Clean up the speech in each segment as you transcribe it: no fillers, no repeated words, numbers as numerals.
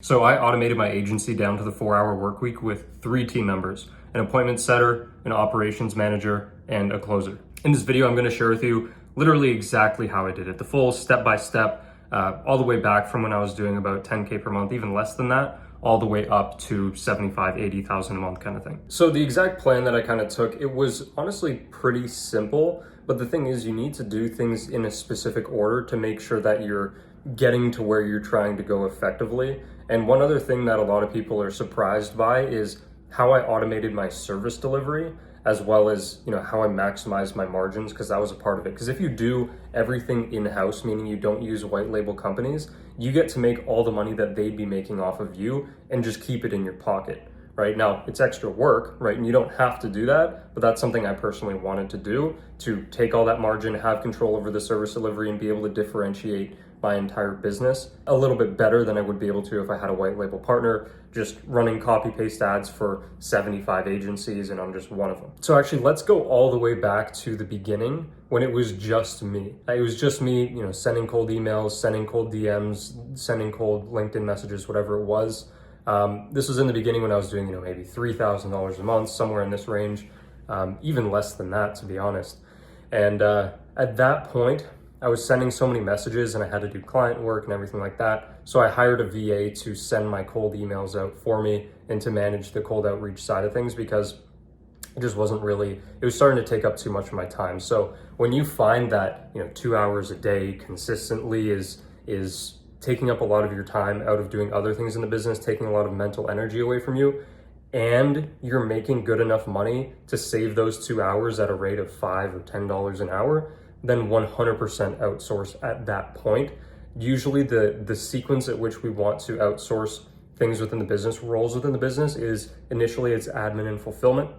So I automated my agency down to the 4-hour work week with 3 team members: an appointment setter, an operations manager, and a closer. In this video, I'm going to share with you literally exactly how I did it, the full step-by-step, all the way back from when I was doing about 10K per month, even less than that, all the way up to 75, 80,000 a month kind of thing. So the exact plan that I kind of took, it was honestly pretty simple, but the thing is you need to do things in a specific order to make sure that you're getting to where you're trying to go effectively. And one other thing that a lot of people are surprised by is how I automated my service delivery, as well as, how I maximize my margins, because that was a part of it. Because if you do everything in-house, meaning you don't use white label companies, you get to make all the money that they'd be making off of you and just keep it in your pocket. Right now, it's extra work, right? And you don't have to do that, but that's something I personally wanted to do, to take all that margin, have control over the service delivery, and be able to differentiate my entire business a little bit better than I would be able to if I had a white label partner, just running copy paste ads for 75 agencies and I'm just one of them. So actually, let's go all the way back to the beginning when it was just me. It was just me, sending cold emails, sending cold DMs, sending cold LinkedIn messages, whatever it was. This was in the beginning when I was doing, maybe $3,000 a month, somewhere in this range, even less than that, to be honest. And at that point, I was sending so many messages and I had to do client work and everything like that. So I hired a VA to send my cold emails out for me and to manage the cold outreach side of things, because it just wasn't really, it was starting to take up too much of my time. So when you find that, 2 hours a day consistently is taking up a lot of your time out of doing other things in the business, taking a lot of mental energy away from you, and you're making good enough money to save those 2 hours at a rate of $5 or $10 an hour, then 100% outsource at that point. Usually the sequence at which we want to outsource things within the business, roles within the business, is initially it's admin and fulfillment,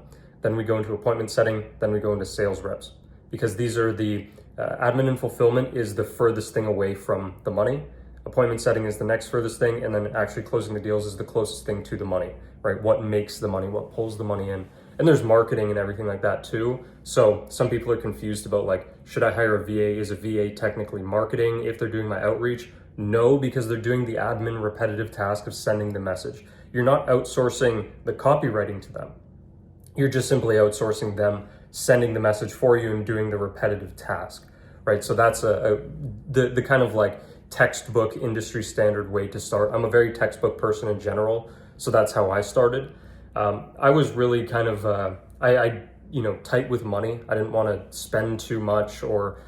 then we go into appointment setting, then we go into sales reps. Because these are the admin and fulfillment is the furthest thing away from the money. Appointment setting is the next furthest thing, and then actually closing the deals is the closest thing to the money, right? What makes the money, what pulls the money in. And there's marketing and everything like that too. So some people are confused about should I hire a VA? Is a VA technically marketing if they're doing my outreach? No, because they're doing the admin repetitive task of sending the message. You're not outsourcing the copywriting to them. You're just simply outsourcing them sending the message for you and doing the repetitive task, right? So that's the kind of textbook industry standard way to start. I'm a very textbook person in general, so that's how I started. I was really kind of, tight with money. I didn't want to spend too much or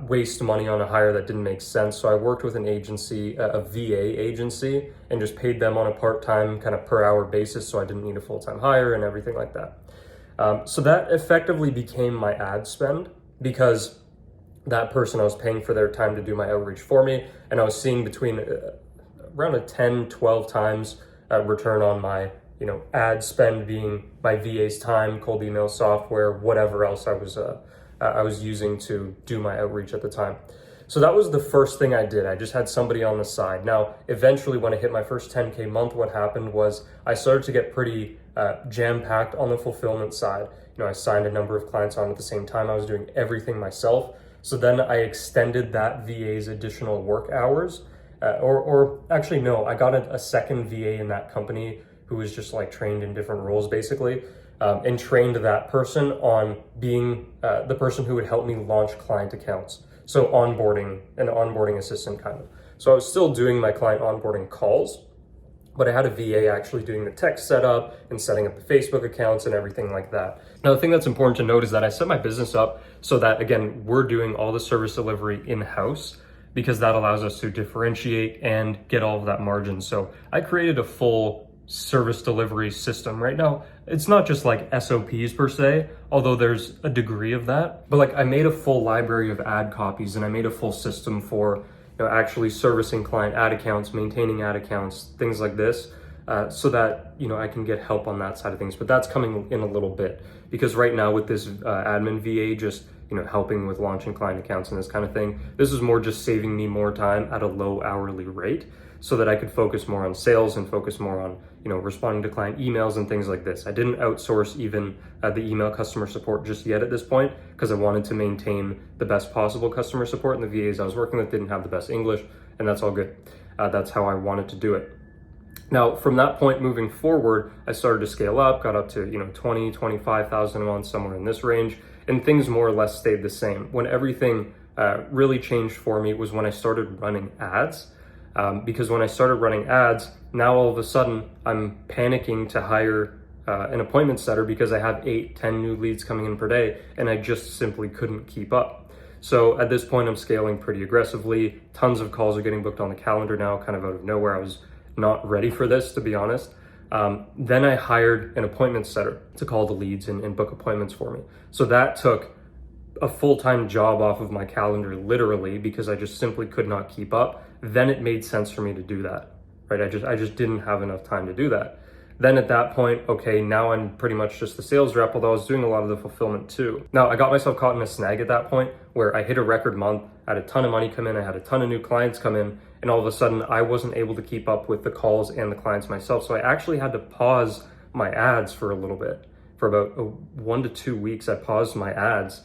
waste money on a hire that didn't make sense. So I worked with an agency, a VA agency, and just paid them on a part-time kind of per hour basis. So I didn't need a full-time hire and everything like that. So that effectively became my ad spend, because that person, I was paying for their time to do my outreach for me, and I was seeing between around a 10, 12 times return on my ad spend, being my VA's time, cold email software, whatever else I was using to do my outreach at the time. So that was the first thing I did. I just had somebody on the side. Now, eventually when I hit my first 10K month, what happened was I started to get pretty jam-packed on the fulfillment side. I signed a number of clients on at the same time. I was doing everything myself. So then I extended that VA's additional work hours, or actually no, I got a second VA in that company who was just trained in different roles basically, and trained that person on being the person who would help me launch client accounts. So onboarding, an onboarding assistant kind of. So I was still doing my client onboarding calls, but I had a VA actually doing the tech setup and setting up the Facebook accounts and everything like that. Now, the thing that's important to note is that I set my business up so that, again, we're doing all the service delivery in-house, because that allows us to differentiate and get all of that margin. So I created a full service delivery system. Right now, it's not just SOPs per se, although there's a degree of that, but I made a full library of ad copies, and I made a full system for actually servicing client ad accounts, maintaining ad accounts, things like this, so that, I can get help on that side of things. But that's coming in a little bit, because right now with this admin VA just, helping with launching client accounts and this kind of thing, this is more just saving me more time at a low hourly rate, so that I could focus more on sales and focus more on, responding to client emails and things like this. I didn't outsource even the email customer support just yet at this point, because I wanted to maintain the best possible customer support, and the VAs I was working with didn't have the best English, and that's all good. That's how I wanted to do it. Now, from that point moving forward, I started to scale up, got up to, 20, 25,000 a month, somewhere in this range, and things more or less stayed the same. When everything really changed for me was when I started running ads. Because when I started running ads, now all of a sudden I'm panicking to hire an appointment setter because I have 8, 10 new leads coming in per day, and I just simply couldn't keep up. So at this point, I'm scaling pretty aggressively. Tons of calls are getting booked on the calendar now, kind of out of nowhere. I was not ready for this, to be honest. Then I hired an appointment setter to call the leads and book appointments for me. So that took a full-time job off of my calendar, literally, because I just simply could not keep up. Then it made sense for me to do that, right? I just didn't have enough time to do that. Then at that point, okay, now I'm pretty much just the sales rep, although I was doing a lot of the fulfillment too. Now, I got myself caught in a snag at that point where I hit a record month, I had a ton of money come in, I had a ton of new clients come in, and all of a sudden I wasn't able to keep up with the calls and the clients myself. So I actually had to pause my ads for a little bit. For about 1 to 2 weeks, I paused my ads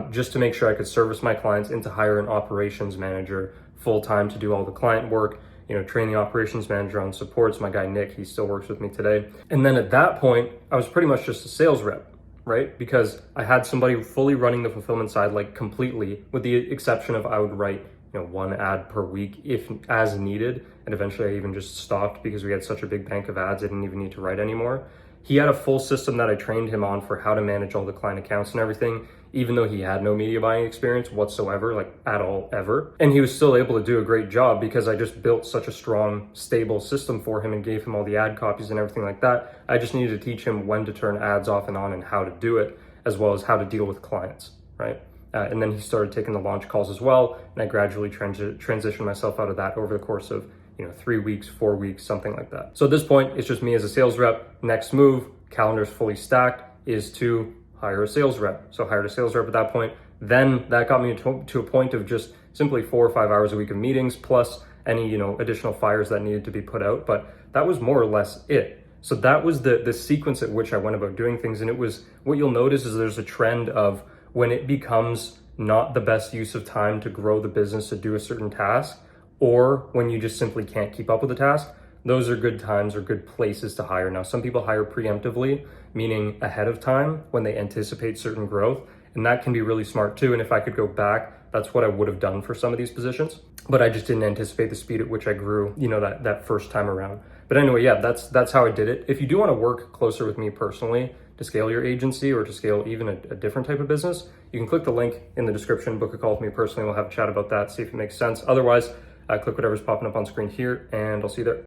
just to make sure I could service my clients and to hire an operations manager full-time to do all the client work, train the operations manager on supports. My guy, Nick, he still works with me today. And then at that point, I was pretty much just a sales rep, right? Because I had somebody fully running the fulfillment side, like completely, with the exception of I would write, 1 ad per week if as needed. And eventually I even just stopped because we had such a big bank of ads, I didn't even need to write anymore. He had a full system that I trained him on for how to manage all the client accounts and everything, even though he had no media buying experience whatsoever, like at all, ever. And he was still able to do a great job because I just built such a strong, stable system for him and gave him all the ad copies and everything like that. I just needed to teach him when to turn ads off and on and how to do it, as well as how to deal with clients, right? And then he started taking the launch calls as well, and I gradually transitioned myself out of that over the course of 3 weeks, 4 weeks, something like that. So at this point, it's just me as a sales rep. Next move, calendar's fully stacked, is to hire a sales rep. So I hired a sales rep at that point. Then that got me to a point of just simply 4 or 5 hours a week of meetings, plus any additional fires that needed to be put out. But that was more or less it. So that was the sequence at which I went about doing things. And it was, what you'll notice is there's a trend of when it becomes not the best use of time to grow the business to do a certain task, or when you just simply can't keep up with the task, those are good times or good places to hire. Now, some people hire preemptively, meaning ahead of time when they anticipate certain growth, and that can be really smart too. And if I could go back, that's what I would have done for some of these positions, but I just didn't anticipate the speed at which I grew, that first time around. But anyway, yeah, that's how I did it. If you do want to work closer with me personally to scale your agency or to scale even a different type of business, you can click the link in the description, book a call with me personally. We'll have a chat about that, see if it makes sense. Otherwise, click whatever's popping up on screen here, and I'll see you there.